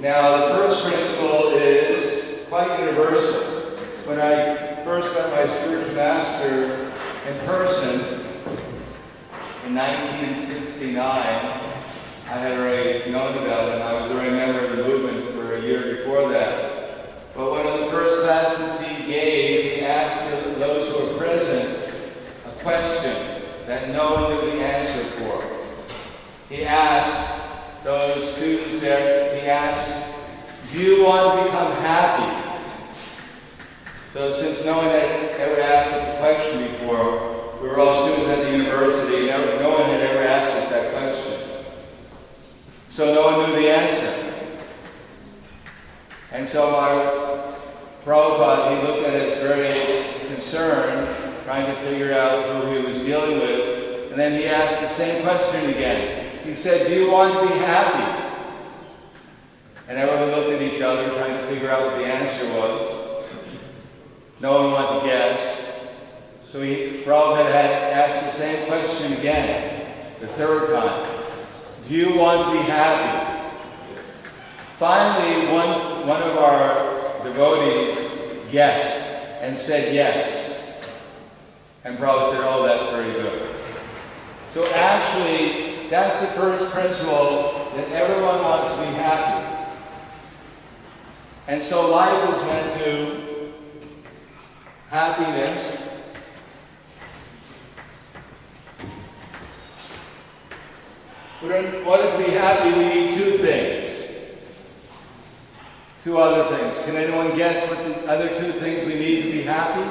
Now, the first principle is quite universal. When I first met my spiritual master in person in 1969, I had already known about him. I was already a member of the movement for a year before that. But one of the first classes he gave, he asked those who were present a question that no one knew the answer for. He asked those students there, he asked, do you want to become happy? So since no one had ever asked us the question before, we were all students at the university, no one had ever asked us that question. So no one knew the answer. And so our Prabhupada, he looked at us very concerned, trying to figure out who he was dealing with. And then he asked the same question again. He said, do you want to be happy? And everyone looked at each other, trying to figure out what the answer was. No one wanted to guess. So Prabhupada had asked the same question again, the third time. Do you want to be happy? Finally, one of our devotees guessed and said yes. And Prabhupada said, oh, that's very good. So actually, that's the first principle, that everyone wants to be happy. And so life is meant to happiness. But in order to be happy, we need two things. Two other things. Can anyone guess what the other two things we need to be happy?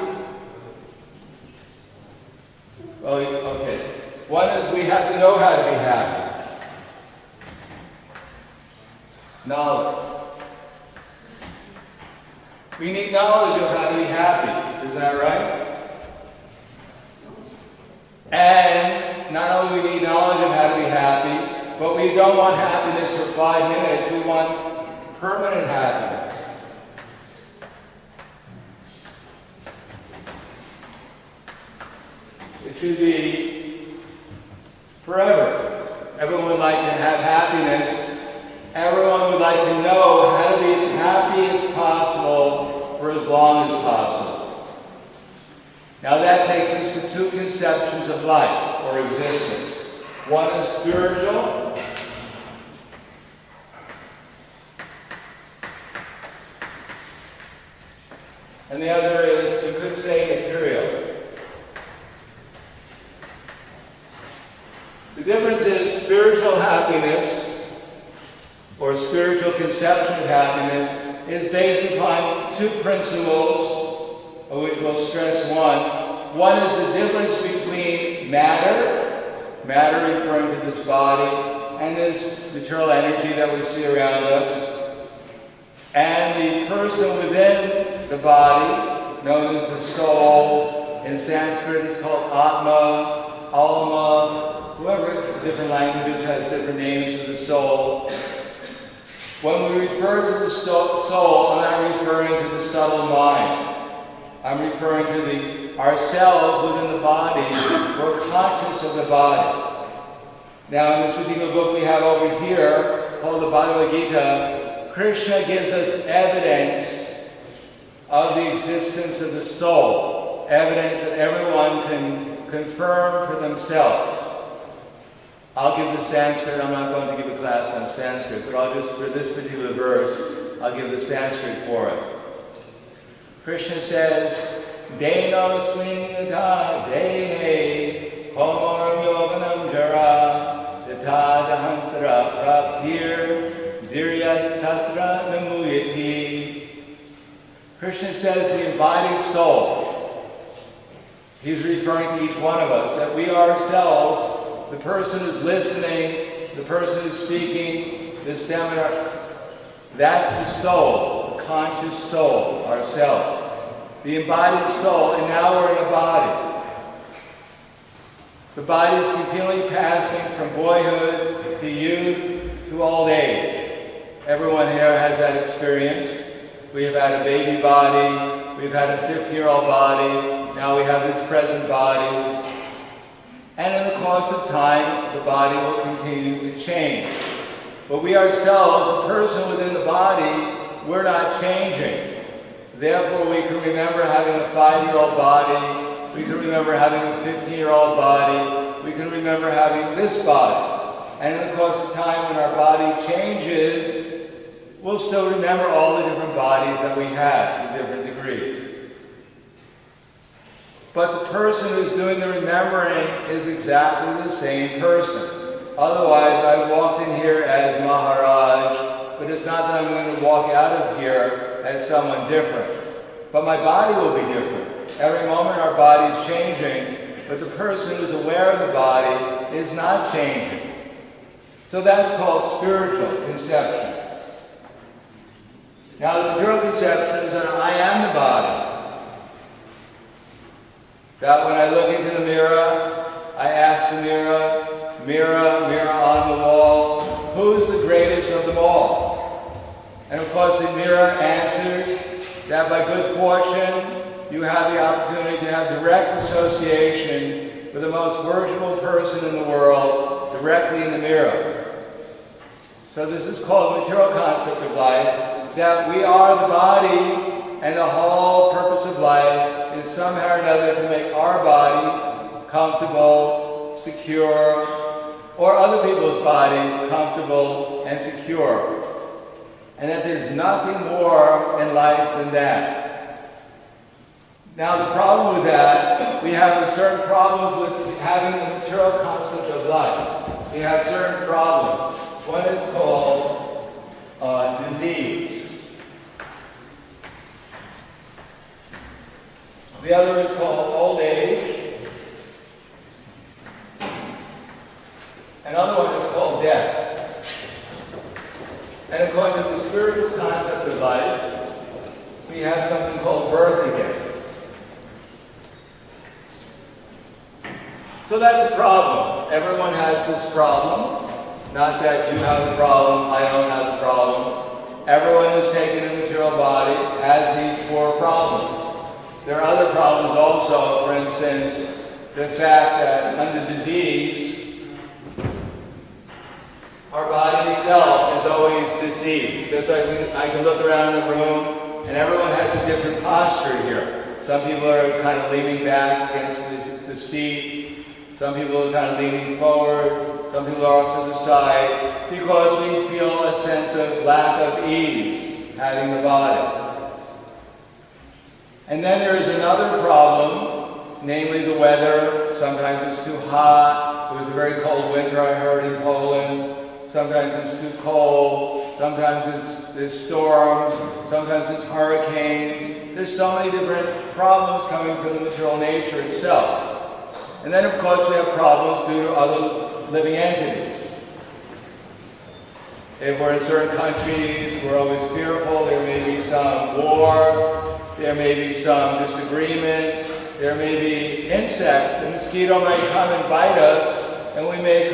Well, okay. One is we have to know how to be happy. Knowledge. We need knowledge of how to be happy. Is that right? And not only do we need knowledge of how to be happy, but we don't want happiness for 5 minutes. We want permanent happiness. It should be forever. Everyone would like to have happiness. Everyone would like to know how to be as happy as possible for as long as possible. Now that takes us to two conceptions of life or existence. One is spiritual, and the other is, you could say, material. The difference is spiritual happiness, or spiritual conception of happiness, is based upon two principles, of which we'll stress one. One is the difference between matter referring to this body, and this material energy that we see around us, and the person within the body, known as the soul. In Sanskrit it's called Atma, Alma, whoever, different languages has different names for the soul. When we refer to the soul, I'm not referring to the subtle mind. I'm referring to ourselves within the body. We're conscious of the body. Now, in this particular book we have over here, called the Bhagavad Gita, Krishna gives us evidence of the existence of the soul. Evidence that everyone can confirm for themselves. I'll give the Sanskrit. I'm not going to give a class on Sanskrit, but I'll just, for this particular verse, I'll give the Sanskrit for it. Krishna says, Denosmin yata dehe homor yovanam jara yata dahantara praptir diryas tatra namuyati. Krishna says the embodied soul. He's referring to each one of us, that we ourselves, the person who's listening, the person who's speaking, this seminar, that's the soul, the conscious soul, ourselves. The embodied soul, and now we're in a body. The body is continually passing from boyhood to youth to old age. Everyone here has that experience. We have had a baby body, we've had a 50-year-old body, now we have this present body. And in the course of time, the body will continue to change. But we ourselves, a person within the body, we're not changing. Therefore, we can remember having a 5-year-old body. We can remember having a 15-year-old body. We can remember having this body. And in the course of time, when our body changes, we'll still remember all the different bodies that we had to different degrees. But the person who's doing the remembering is exactly the same person. Otherwise, I walked in here as Maharaj, but it's not that I'm going to walk out of here as someone different. But my body will be different. Every moment our body's changing, but the person who's aware of the body is not changing. So that's called spiritual conception. Now, the material conception is that I am the body. That when I look into the mirror, I ask the mirror, mirror, mirror on the wall, who's the greatest of them all? And of course the mirror answers that by good fortune, you have the opportunity to have direct association with the most worshipful person in the world directly in the mirror. So this is called the material concept of life, that we are the body, and the whole purpose of life is somehow or another to make our body comfortable, secure, or other people's bodies comfortable and secure. And that there's nothing more in life than that. Now the problem with that, we have certain problems with having the material concept of life. We have certain problems. One is called disease. The other is called old age. Another one is called death. And according to the spiritual concept of life, we have something called birth again. So that's a problem. Everyone has this problem. Not that you have a problem, I don't have a problem. Everyone who's taken a material body has these 4 problems. There are other problems also, for instance, the fact that under disease, our body itself is always deceived. Just like I can look around the room and everyone has a different posture here. Some people are kind of leaning back against the seat. Some people are kind of leaning forward. Some people are off to the side because we feel a sense of lack of ease having the body. And then there is another problem, namely the weather. Sometimes it's too hot. It was a very cold winter, I heard, in Poland. Sometimes it's too cold. Sometimes there's storms. Sometimes it's hurricanes. There's so many different problems coming from the material nature itself. And then, of course, we have problems due to other living entities. If we're in certain countries, we're always fearful. There may be some war. There may be some disagreement. There may be insects. A mosquito might come and bite us, and we may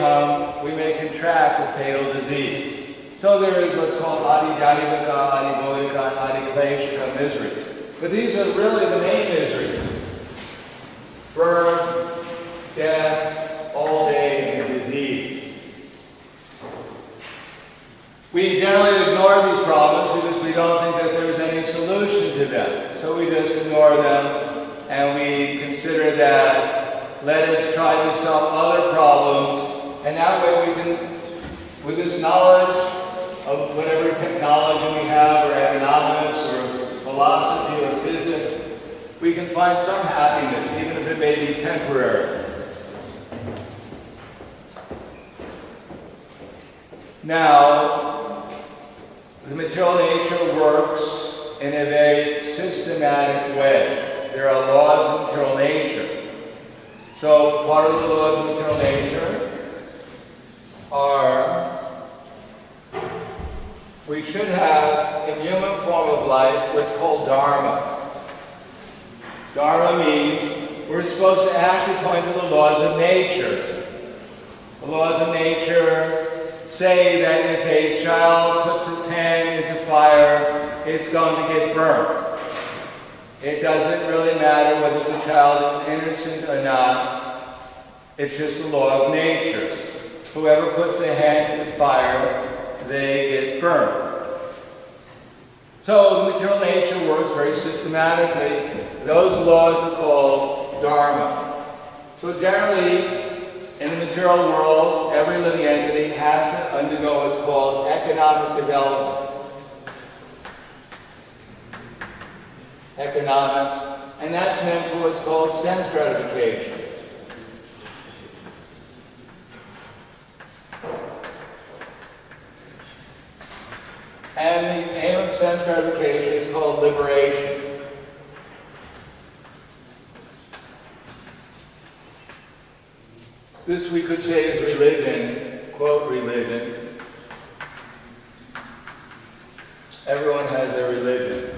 contract a fatal disease. So there is what's called adi-daivika, adi-bodhika, and adi-kleshika miseries. But these are really the main miseries. Birth, death, old age, and disease. We generally ignore these problems because we don't think that there's any solution to them. So we just ignore them and we consider that let us try to solve other problems, and that way we can, with this knowledge of whatever technology we have, or economics, or philosophy, or physics, we can find some happiness, even if it may be temporary. Now, the material nature works in a very systematic way. There are laws of material nature. So part of the laws of material nature are, we should have, in human form of life, what's called dharma. Dharma means we're supposed to act according to the laws of nature. The laws of nature say that if a child puts its hand into fire, it's going to get burnt. It doesn't really matter whether the child is innocent or not. It's just the law of nature. Whoever puts their hand in the fire they get burned. So the material nature works very systematically. Those laws are called dharma. So generally, in the material world, every living entity has to undergo what's called economic development. Economics, and that's meant for what's called sense gratification. And the aim of sense gratification is called liberation. This we could say is religion, quote religion. Everyone has their religion.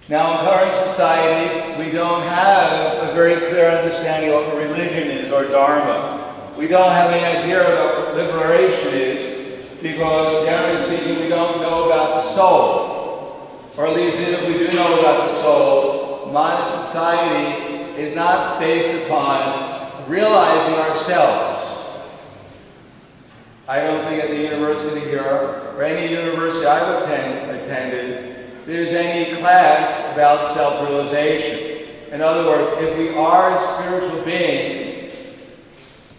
Now in current society, we don't have a very clear understanding of what religion is or dharma. We don't have any idea of what liberation is, because generally speaking, we don't know about the soul. Or at least if we do know about the soul, modern society is not based upon realizing ourselves. I don't think at the university here, or any university I've attended, there's any class about self-realization. In other words, if we are a spiritual being,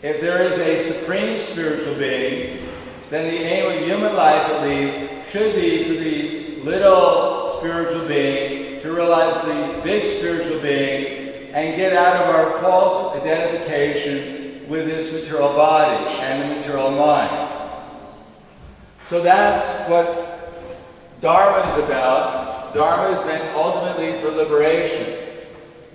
if there is a supreme spiritual being, then the aim of human life, at least, should be for the little spiritual being to realize the big spiritual being and get out of our false identification with this material body and the material mind. So that's what Dharma is about. Dharma is meant ultimately for liberation.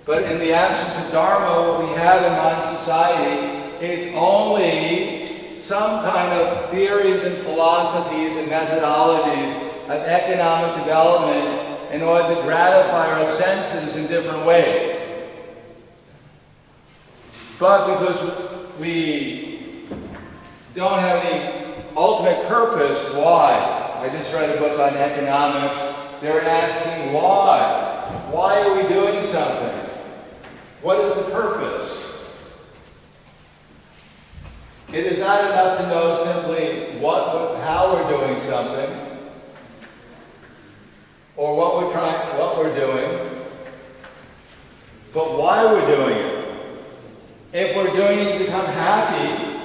But in the absence of Dharma, what we have in modern society is only some kind of theories and philosophies and methodologies of economic development in order to gratify our senses in different ways. But because we don't have any ultimate purpose, why? I just read a book on economics. They're asking why. Why are we doing something? What is the purpose? It is not enough to know simply how we're doing something, or what we're doing, but why we're doing it. If we're doing it to become happy,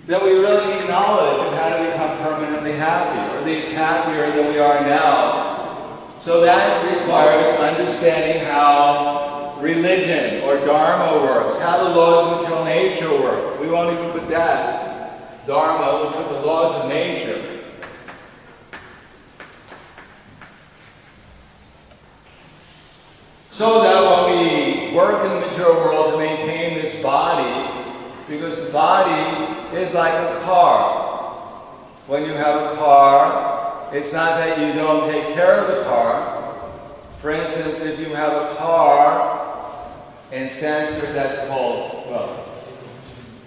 then we really need knowledge of how to become permanently happy, or at least happier than we are now. So that requires understanding how religion or dharma works, how the laws of material nature work. We won't even put that. Dharma, we'll put the laws of nature. So that when we work in the material world to maintain this body, because the body is like a car. When you have a car, it's not that you don't take care of the car. For instance, if you have a car, in Sanskrit that's called,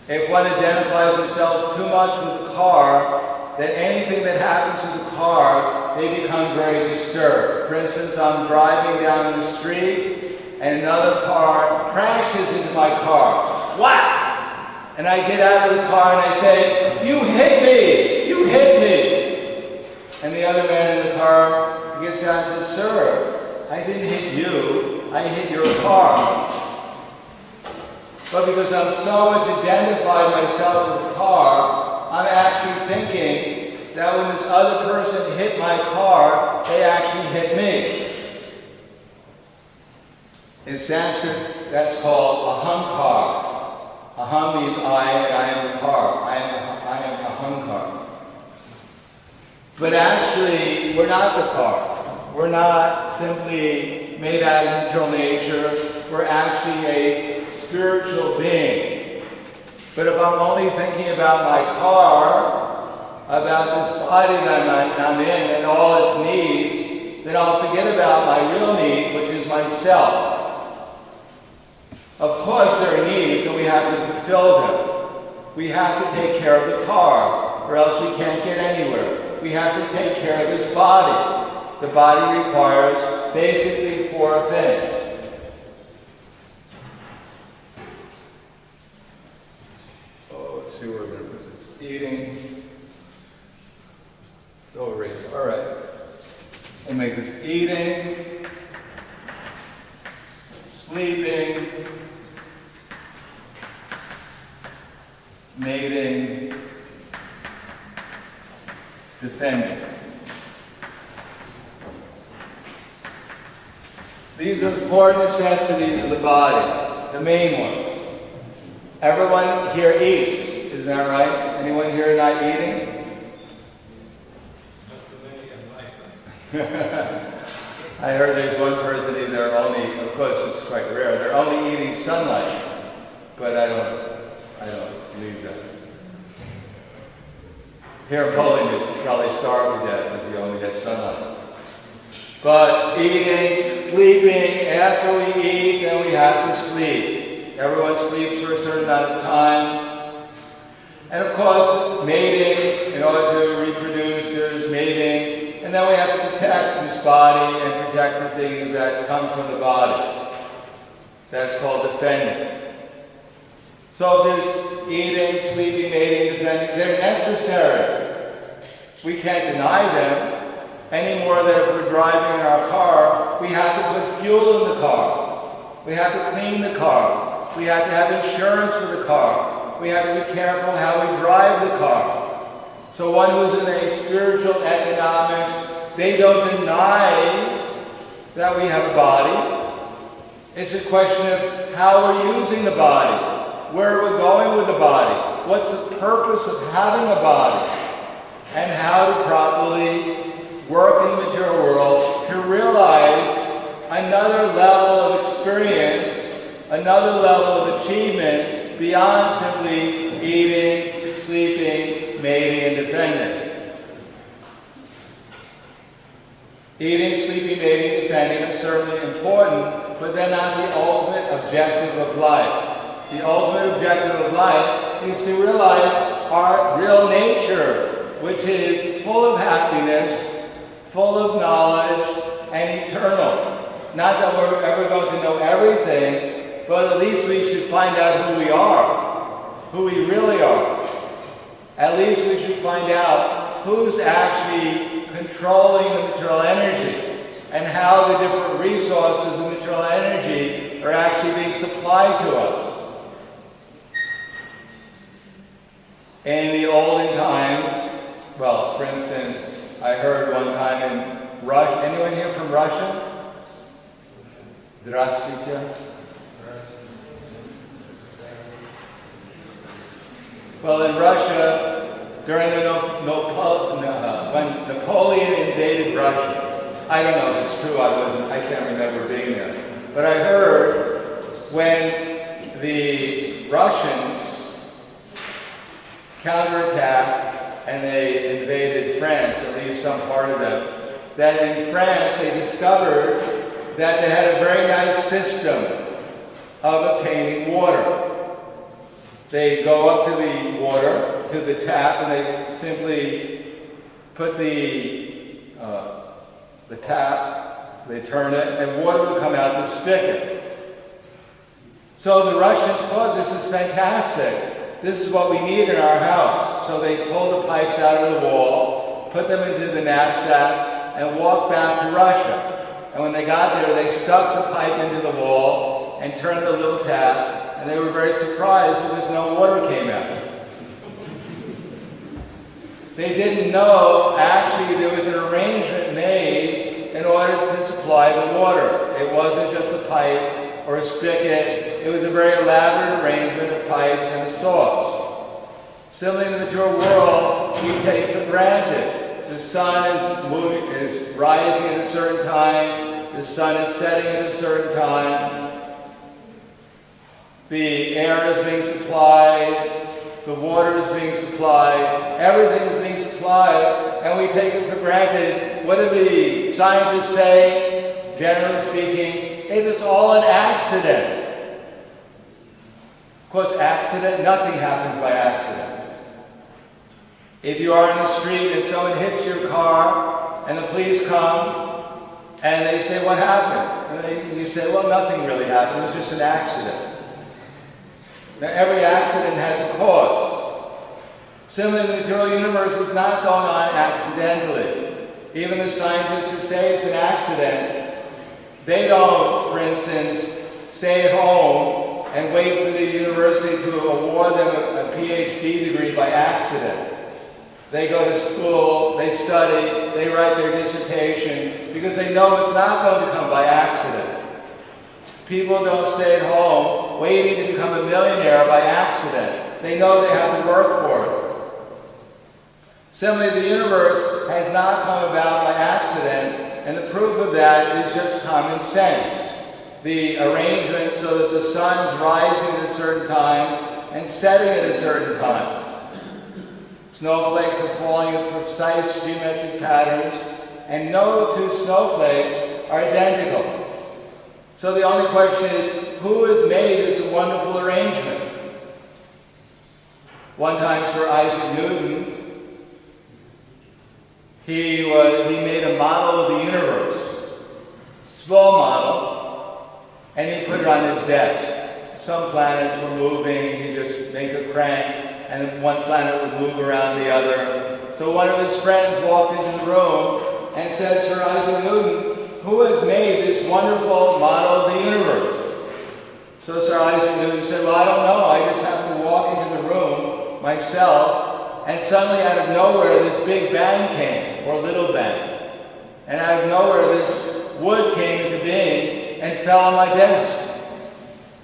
if one identifies themselves too much with the car, then anything that happens to the car, they become very disturbed. For instance, I'm driving down the street, and another car crashes into my car. Whack! And I get out of the car and I say, "You hit me! You hit me!" And the other man in the car gets out and says, "Sir, I didn't hit you, I hit your car." But because I'm so much identified myself with the car, I'm actually thinking that when this other person hit my car, they actually hit me. In Sanskrit, that's called ahankar. Aham means I, and I am the car. I am ahankar. But actually, we're not the car. We're not simply made out of material nature. We're actually a spiritual being. But if I'm only thinking about my car, about this body that I'm in and all its needs, then I'll forget about my real need, which is myself. Of course there are needs and we have to fulfill them. We have to take care of the car, or else we can't get anywhere. We have to take care of this body. The body requires basically 4 things. Let's see where we're going to put this. Eating, sleeping, mating, defending. These are the four necessities of the body, the main ones. Everyone here eats, isn't that right? Anyone here not eating? I heard there's one person either only, of course it's quite rare, they're only eating sunlight, but I don't believe that. Here in Poland, you probably starve to death if you only get sunlight. But eating, sleeping, after we eat, then we have to sleep. Everyone sleeps for a certain amount of time. And of course, mating, in order to reproduce, there's mating. And then we have to protect this body and protect the things that come from the body. That's called defending. So if there's eating, sleeping, mating, defending, they're necessary. We can't deny them. Any more than if we're driving in our car, we have to put fuel in the car. We have to clean the car. We have to have insurance for the car. We have to be careful how we drive the car. So one who's in a spiritual economics, they don't deny that we have a body. It's a question of how we're using the body, where we're going with the body, what's the purpose of having a body, and how to properly work in the material world to realize another level of experience, another level of achievement beyond simply eating, sleeping, mating, and defending. Eating, sleeping, mating, defending is certainly important, but they're not the ultimate objective of life. The ultimate objective of life is to realize our real nature, which is full of happiness, full of knowledge, and eternal. Not that we're ever going to know everything, but at least we should find out who we are, who we really are. At least we should find out who's actually controlling the material energy and how the different resources of material energy are actually being supplied to us. In the olden times, well, for instance, I heard one time in Russia. Anyone here from Russia? Здравствуйте. Well, in Russia, during when Napoleon invaded Russia, I don't know if it's true, I can't remember being there. But I heard when the Russians counterattacked and they invaded France, at least some part of them, that in France they discovered that they had a very nice system of obtaining water. They go up to the water, to the tap, and they simply put the tap, they turn it, and water will come out the spigot. So the Russians thought, this is fantastic. This is what we need in our house. So they pulled the pipes out of the wall, put them into the knapsack, and walked back to Russia. And when they got there, they stuck the pipe into the wall and turned the little tap, and they were very surprised because no water came out. They didn't know, actually, there was an arrangement made in order to supply the water. It wasn't just a pipe or a spigot. It was a very elaborate arrangement of pipes and a source. Similarly, in the material world, we take for granted. The sun is rising at a certain time. The sun is setting at a certain time. The air is being supplied. The water is being supplied. Everything is being supplied, and we take it for granted. What do the scientists say? Generally speaking, it's all an accident. Of course, nothing happens by accident. If you are in the street and someone hits your car, and the police come, and they say, what happened? And you say, well, nothing really happened. It was just an accident. Now, every accident has a cause. Similarly, the material universe is not going on accidentally. Even the scientists who say it's an accident, they don't, for instance, stay at home and wait for the university to award them a PhD degree by accident. They go to school, they study, they write their dissertation because they know it's not going to come by accident. People don't stay at home waiting to become a millionaire by accident. They know they have to work for it. Similarly, the universe has not come about by accident, and the proof of that is just common sense. The arrangement so that the sun's rising at a certain time and setting at a certain time. Snowflakes are falling in precise geometric patterns, and no two snowflakes are identical. So the only question is, who has made this wonderful arrangement? One time Sir Isaac Newton, he made a model of the universe, small model, and he put it on his desk. Some planets were moving, he just make a crank, and then one planet would move around the other. So one of his friends walked into the room and said, Sir Isaac Newton, who has made this wonderful model of the universe? So Sir Isaac Newton said, well, I don't know. I just happened to walk into the room myself, and suddenly out of nowhere this big bang came, or little bang. And out of nowhere this wood came into being and fell on my desk.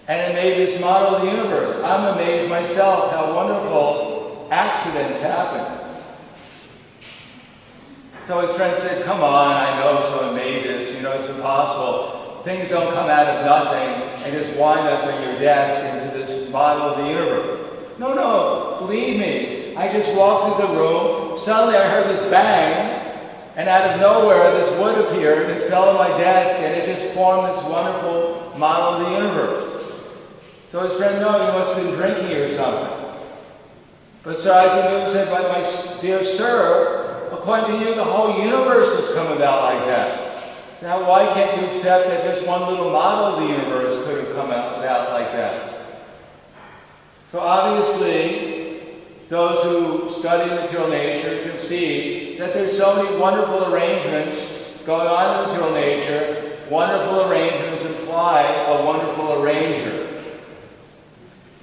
And it made this model of the universe. I'm amazed myself how wonderful accidents happen. So his friend said, come on, I know someone made this, it's impossible. Things don't come out of nothing and just wind up in your desk into this model of the universe. No, believe me. I just walked into the room, suddenly I heard this bang, and out of nowhere this wood appeared and fell on my desk, and it just formed this wonderful model of the universe. So his friend, no, you must have been drinking or something. But Sir Isaac Newton said, but my dear sir, according to you, the whole universe has come about like that. So now why can't you accept that just one little model of the universe could have come about like that? So obviously, those who study material nature can see that there's so many wonderful arrangements going on in material nature. Wonderful arrangements imply a wonderful arranger.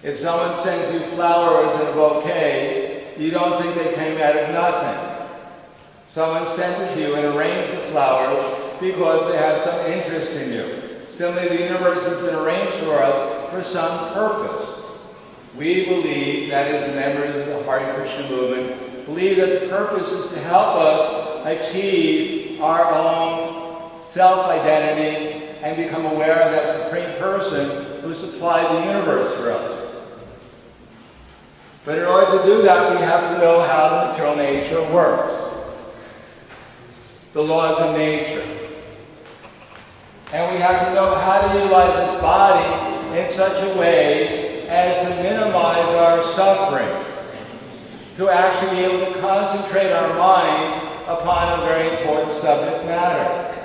If someone sends you flowers in a bouquet, you don't think they came out of nothing. Someone sent it to you and arranged the flowers because they have some interest in you. Similarly, the universe has been arranged for us for some purpose. We believe, that is, the members of the Hare Krishna movement, believe that the purpose is to help us achieve our own self-identity and become aware of that Supreme Person who supplied the universe for us. But in order to do that, we have to know how the material nature works. The laws of nature. And we have to know how to utilize this body in such a way as to minimize our suffering, to actually be able to concentrate our mind upon a very important subject matter.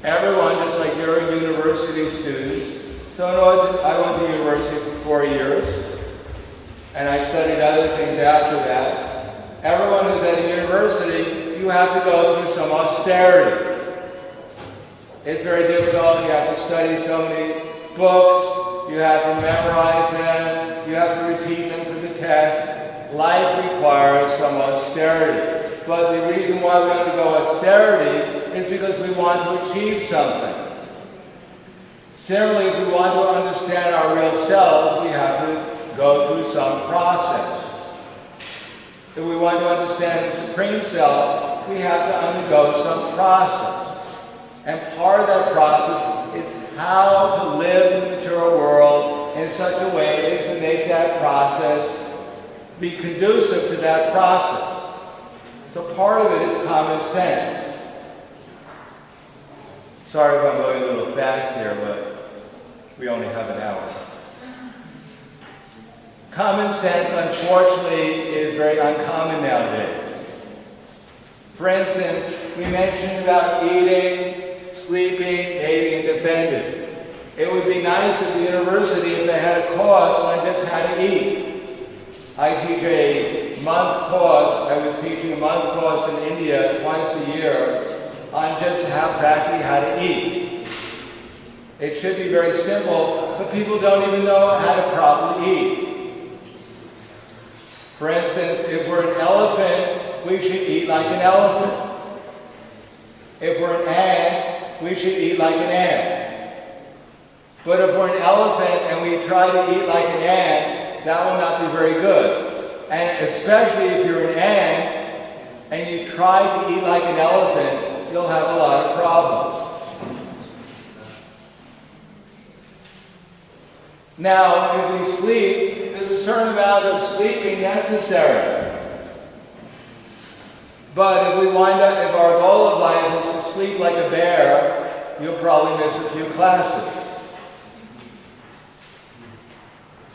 Everyone, just like you're university students, so I went to university for 4 years, and I studied other things after that. Everyone who's at a university, you have to go through some austerity. It's very difficult. You have to study so many books. You have to memorize them. You have to repeat them for the test. Life requires some austerity. But the reason why we undergo austerity is because we want to achieve something. Similarly, if we want to understand our real selves, we have to go through some process. If we want to understand the Supreme Self, we have to undergo some process. And part of that process is how to live in the material world in such a way as to make that process be conducive to that process. So part of it is common sense. Sorry if I'm going a little fast here, but we only have an hour. Common sense, unfortunately, is very uncommon nowadays. For instance, we mentioned about eating, sleeping, dating, and defending. It would be nice at the university if they had a course on just how to eat. I teach a month course. I was teaching a month course in India twice a year on just practically how to eat. It should be very simple, but people don't even know how to properly eat. For instance, if we're an elephant, we should eat like an elephant. If we're an ant, we should eat like an ant. But if we're an elephant and we try to eat like an ant, that will not be very good. And especially if you're an ant and you try to eat like an elephant, you'll have a lot of problems. Now, if we sleep, there's a certain amount of sleeping necessary. But if we wind up, if our goal of life is to sleep like a bear, you'll probably miss a few classes.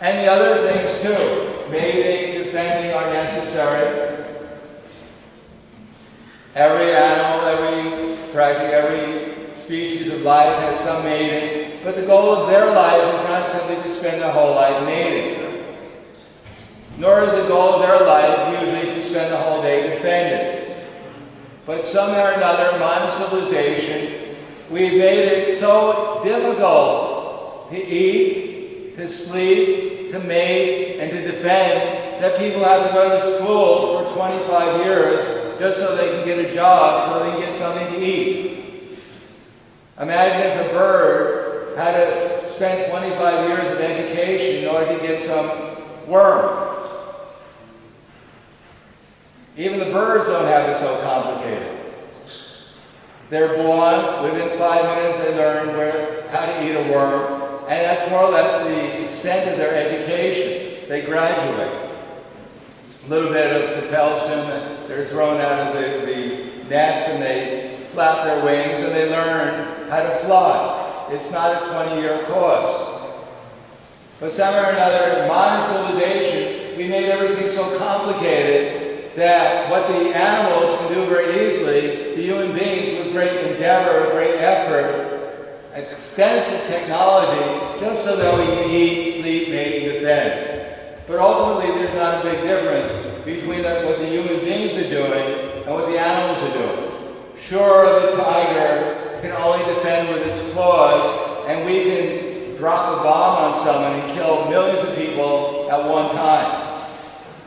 And the other things too, mating, defending are necessary. Every animal, practically every species of life has some mating, but the goal of their life is not simply to spend their whole life mating. Nor is the goal of their life usually to spend the whole day defending. But somehow or another, modern civilization, we've made it so difficult to eat, to sleep, to mate, and to defend that people have to go to school for 25 years just so they can get a job, so they can get something to eat. Imagine if a bird had to spend 25 years of education in order to get some worm. Even the birds don't have it so complicated. They're born, within 5 minutes they learn how to eat a worm, and that's more or less the extent of their education. They graduate. A little bit of propulsion, they're thrown out of the nest and they flap their wings and they learn how to fly. It's not a 20-year course. But somehow or another, modern civilization, we made everything so complicated that what the animals can do very easily, the human beings with great endeavor, great effort, extensive technology, just so that we can eat, sleep, mate, and defend. But ultimately, there's not a big difference between what the human beings are doing and what the animals are doing. Sure, the tiger can only defend with its claws, and we can drop a bomb on someone and kill millions of people at one time.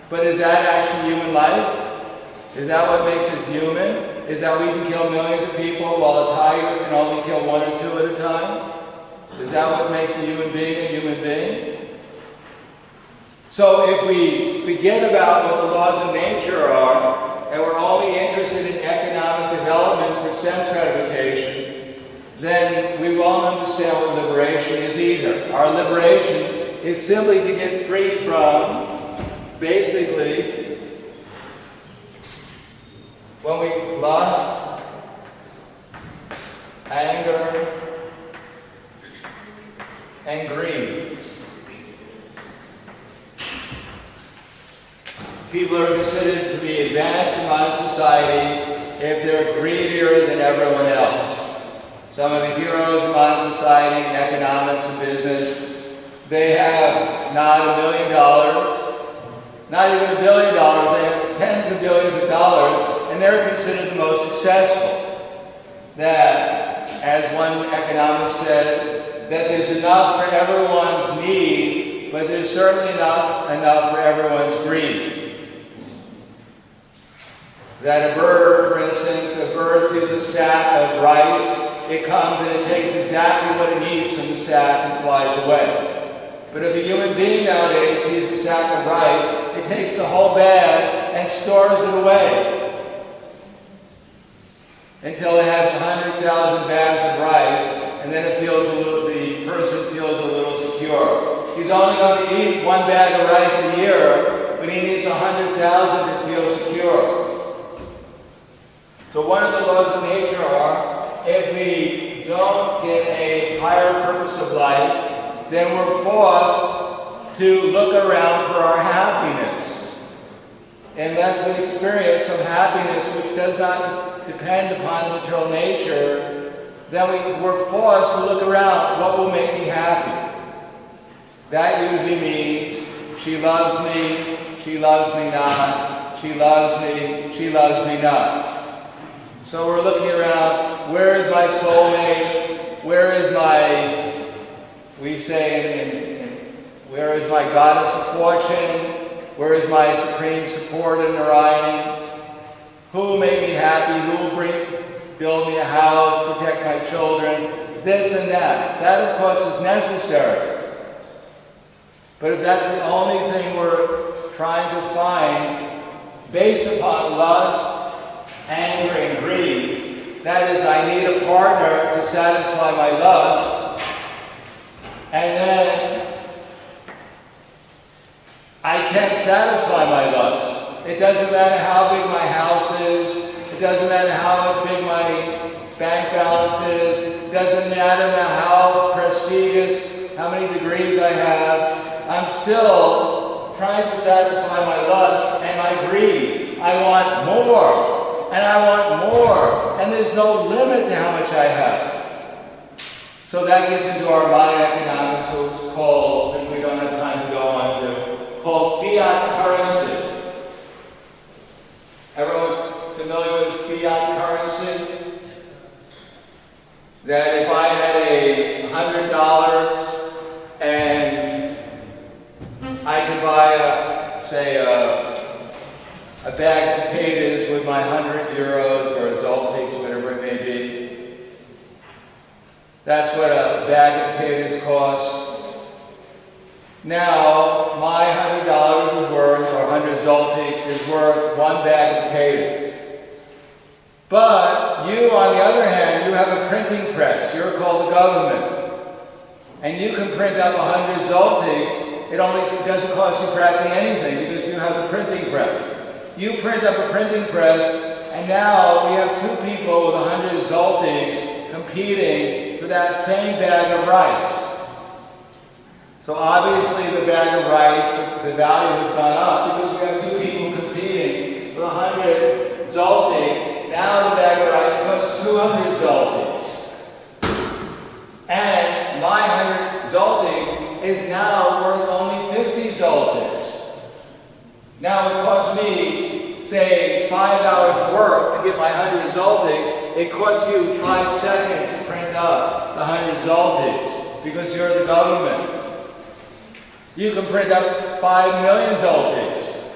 But is that actually human life? Is that what makes us human? Is that we can kill millions of people while a tiger can only kill one or two at a time? Is that what makes a human being? So if we forget about what the laws of nature are, and we're only interested in economic development for sense gratification, then we won't understand what liberation is either. Our liberation is simply to get free from, basically, when we lust, anger, and greed. People are considered to be advanced in modern society if they're greedier than everyone else. Some of the heroes of modern society in economics and business, they have not $1 million, not even $1 billion, they have tens of billions of dollars, and they're considered the most successful. That, as one economist said, that there's enough for everyone's need, but there's certainly not enough for everyone's greed. That a bird, for instance, a bird sees a sack of rice, it comes and it takes exactly what it needs from the sack and flies away. But if a human being nowadays sees a sack of rice, it takes the whole bag and stores it away until it has 100,000 bags of rice, and then the person feels a little secure. He's only going to eat one bag of rice a year, but he needs 100,000 to feel secure. So one of the laws of nature are, if we don't get a higher purpose of life, then we're forced to look around for our happiness. Unless we experience some happiness which does not depend upon material nature, then we're forced to look around, what will make me happy? That usually means, she loves me not, she loves me not. So we're looking around, where is my soulmate? Where is my say, where is my goddess of fortune? Where is my supreme support in Narayan? Who will make me happy? Who will build me a house, protect my children? This and that. That, of course, is necessary. But if that's the only thing we're trying to find, based upon lust, anger, and greed, that is, I need a partner to satisfy my lust, and then I can't satisfy my lust. It doesn't matter how big my house is, it doesn't matter how big my bank balance is, it doesn't matter how prestigious, how many degrees I have, I'm still trying to satisfy my lust and my greed. I want more, and I want more, and there's no limit to how much I have. So that gets into our modern economics, which we don't have time to go on to, called fiat currency. Everyone's familiar with fiat currency? That if I had $100 and I could buy a bag of potatoes with my 100 euros or zolotys, whatever it may be. That's what a bag of potatoes costs. Now, my $100 is worth, or 100 zolotys is worth one bag of potatoes. But you, on the other hand, you have a printing press. You're called the government. And you can print up 100 zolotys. It doesn't cost you practically anything because you have a printing press. You print up a printing press, and now we have two people with 100 zolotys competing for that same bag of rice. So obviously the bag of rice, the value has gone up because we have two people competing for 100 zolotys. Now the bag of rice costs 200 zolotys. And my 100 zolotys is now worth only 50 zolotys. Now it costs me, say, $5 work to get my 100 zolotys. It costs you 5 seconds to print up the 100 zolotys because you're the government. You can print up 5 million zolotys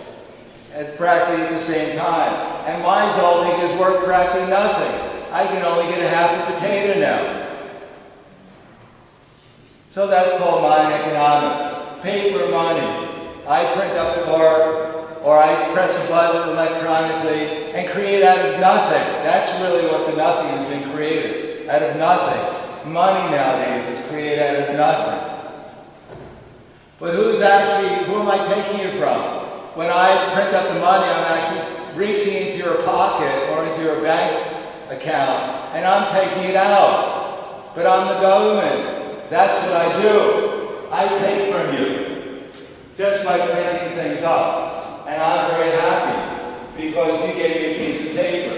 at practically the same time. And my zolotys is worth practically nothing. I can only get a half a potato now. So that's called modern economics. Paper money. I print up or I press a button electronically and create out of nothing. That's really what the nothing has been created. Out of nothing. Money nowadays is created out of nothing. But who am I taking it from? When I print up the money, I'm actually reaching into your pocket or into your bank account, and I'm taking it out. But I'm the government. That's what I do. I take from you just by printing things up. And I'm very happy because you gave me a piece of paper.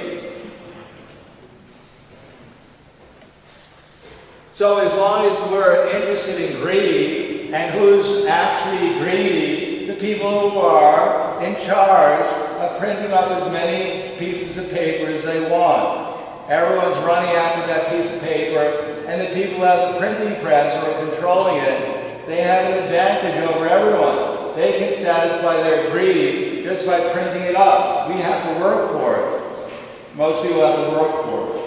So as long as we're interested in greed, and who's actually greedy, the people who are in charge of printing up as many pieces of paper as they want. Everyone's running after that piece of paper, and the people who have the printing press who are controlling it, they have an advantage over everyone. They can satisfy their greed just by printing it up. We have to work for it. Most people have to work for it.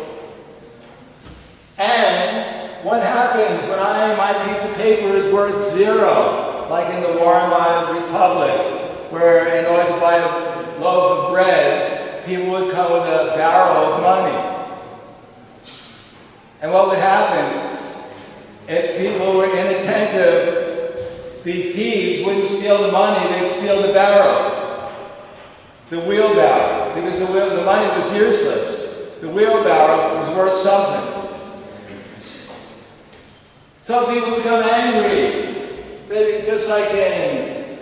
And what happens when my piece of paper is worth zero, like in the Weimar Republic, where in order to buy a loaf of bread, people would come with a barrel of money. And what would happen if people were inattentive? The thieves wouldn't steal the money, they'd steal the barrel, the wheelbarrow, because the money was useless. The wheelbarrow was worth something. Some people become angry. Just like in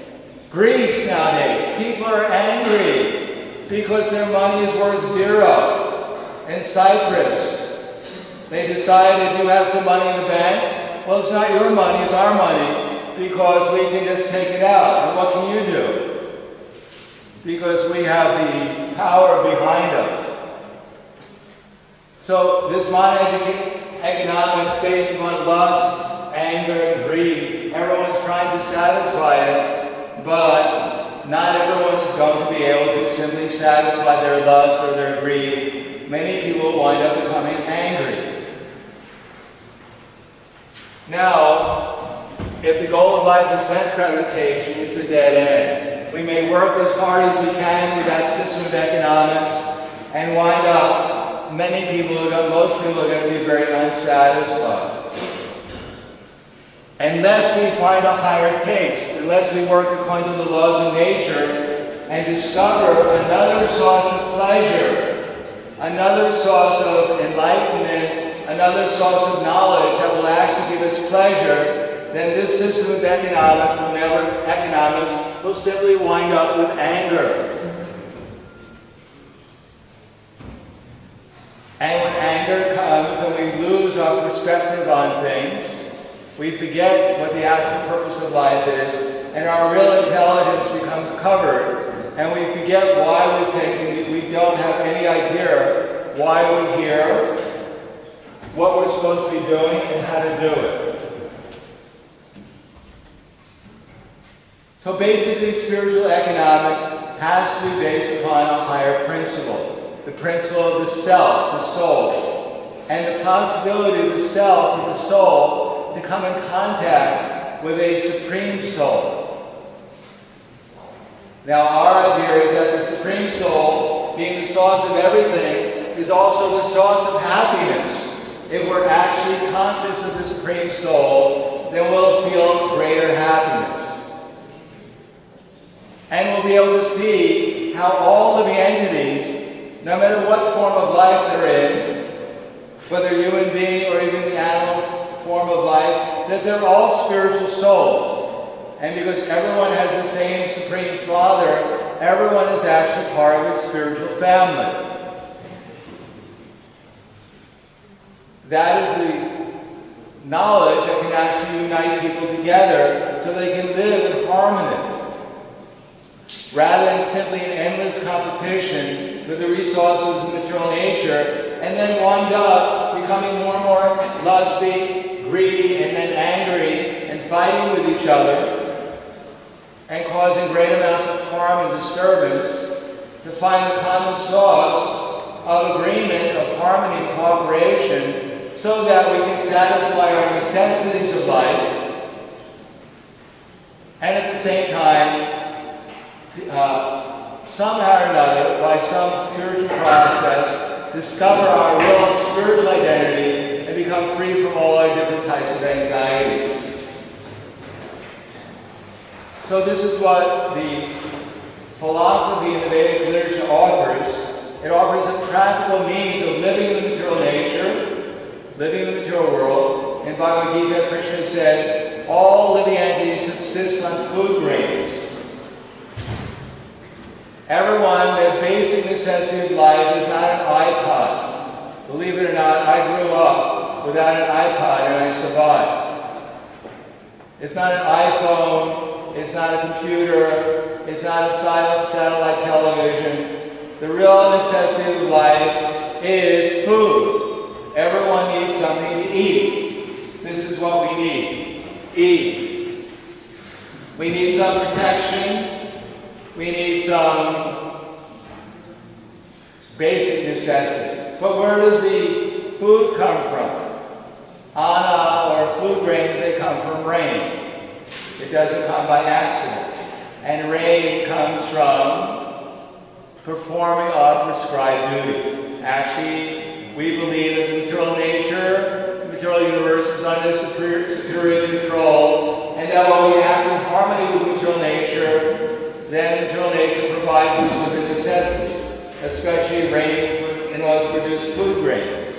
Greece nowadays, people are angry because their money is worth zero. In Cyprus, they decided you have some money in the bank. Well, it's not your money, it's our money, because we can just take it out. And what can you do? Because we have the power behind us. So this modern economics based on lust, anger, greed. Everyone's trying to satisfy it, but not everyone is going to be able to simply satisfy their lust or their greed. Many people wind up becoming angry. Now, if the goal of life is sense gratification, it's a dead end. We may work as hard as we can with that system of economics and wind up, most people are going to be very unsatisfied. Unless we find a higher taste, unless we work according to the laws of nature and discover another source of pleasure, another source of enlightenment, another source of knowledge that will actually give us pleasure, then this system of economics will simply wind up with anger. And when anger comes and we lose our perspective on things, we forget what the actual purpose of life is, and our real intelligence becomes covered, and we forget why we're thinking. We don't have any idea why we're here, what we're supposed to be doing, and how to do it. So basically, spiritual economics has to be based upon a higher principle, the principle of the self, the soul, and the possibility of the self and the soul to come in contact with a supreme soul. Now, our idea is that the supreme soul, being the source of everything, is also the source of happiness. If we're actually conscious of the supreme soul, then we'll feel greater happiness. And we'll be able to see how all living entities, no matter what form of life they're in, whether human being or even the animal form of life, that they're all spiritual souls. And because everyone has the same Supreme Father, everyone is actually part of a spiritual family. That is the knowledge that can actually unite people together so they can live in harmony, rather than simply an endless competition with the resources of material nature, and then wind up becoming more and more lusty, greedy, and then angry, and fighting with each other, and causing great amounts of harm and disturbance, to find the common source of agreement, of harmony and cooperation, so that we can satisfy our necessities of life, and at the same time, somehow or another, by some spiritual process, discover our real spiritual identity and become free from all our different types of anxieties. So this is what the philosophy in the Vedic literature offers. It offers a practical means of living in the material nature, living in the material world. In Bhagavad Gita, Krishna said, all living entities subsist on food grains. Everyone, their basic necessity of life is not an iPod. Believe it or not, I grew up without an iPod and I survived. It's not an iPhone, it's not a computer, it's not a silent satellite television. The real necessity of life is food. Everyone needs something to eat. This is what we need. Eat. We need some protection. We need some basic necessity. But where does the food come from? Anna or food grains, they come from rain. It doesn't come by accident. And rain comes from performing our prescribed duty. Actually, we believe that the material nature, the material universe is under superior control, and that when we act in harmony with material nature, then material nature provides us with the necessities, especially rain in order to produce food grains.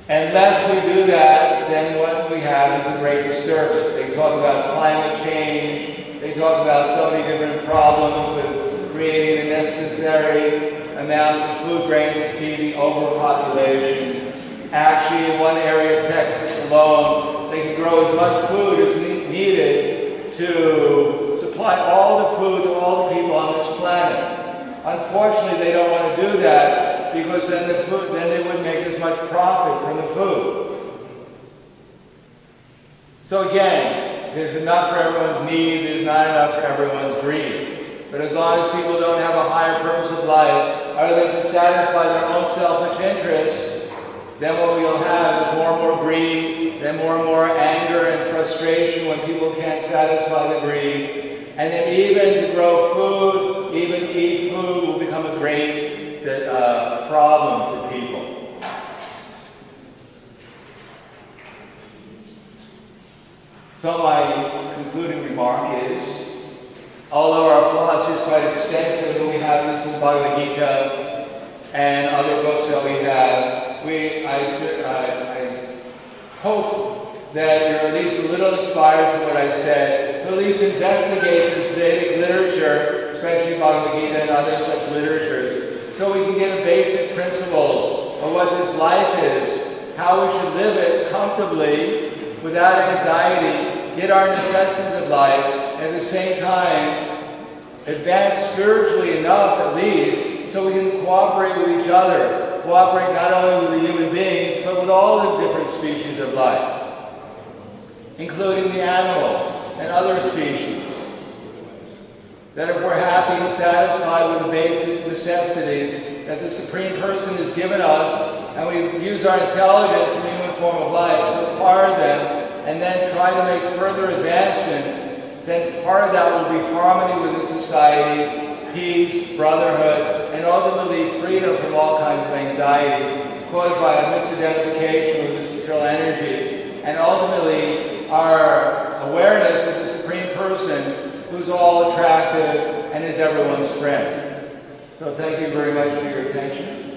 Unless we do that, then what we have is a great disturbance. They talk about climate change, they talk about so many different problems with creating the necessary amounts of food grains to feed the overpopulation. Actually, in one area of Texas alone, they can grow as much food as needed to supply all the food to all the people on this planet. Unfortunately, they don't want to do that because then they wouldn't make as much profit from the food. So again, there's enough for everyone's need, there's not enough for everyone's greed. But as long as people don't have a higher purpose of life, other than to satisfy their own selfish interests, then what we'll have is more and more greed, then more and more anger and frustration when people can't satisfy the greed. And then even to grow food, even to eat food will become a great problem for people. So my concluding remark is, although our philosophy is quite extensive, and we have this in Bhagavad Gita and other books that we have, I hope that you're at least a little inspired from what I said, to at least investigate this Vedic literature, especially Bhagavad Gita and other such literatures, so we can get a basic principles of what this life is, how we should live it comfortably, without anxiety, get our necessities of life, and at the same time, advance spiritually enough at least, so we can cooperate with each other, cooperate not only with the human beings, but with all the different species of life, including the animals and other species. That if we're happy and satisfied with the basic necessities that the Supreme Person has given us, and we use our intelligence in the human form of life to acquire them, and then try to make further advancement, then part of that will be harmony within society, peace, brotherhood, and ultimately freedom from all kinds of anxieties caused by a misidentification with this material energy, and ultimately our awareness of the Supreme Person who's all attractive and is everyone's friend. So thank you very much for your attention.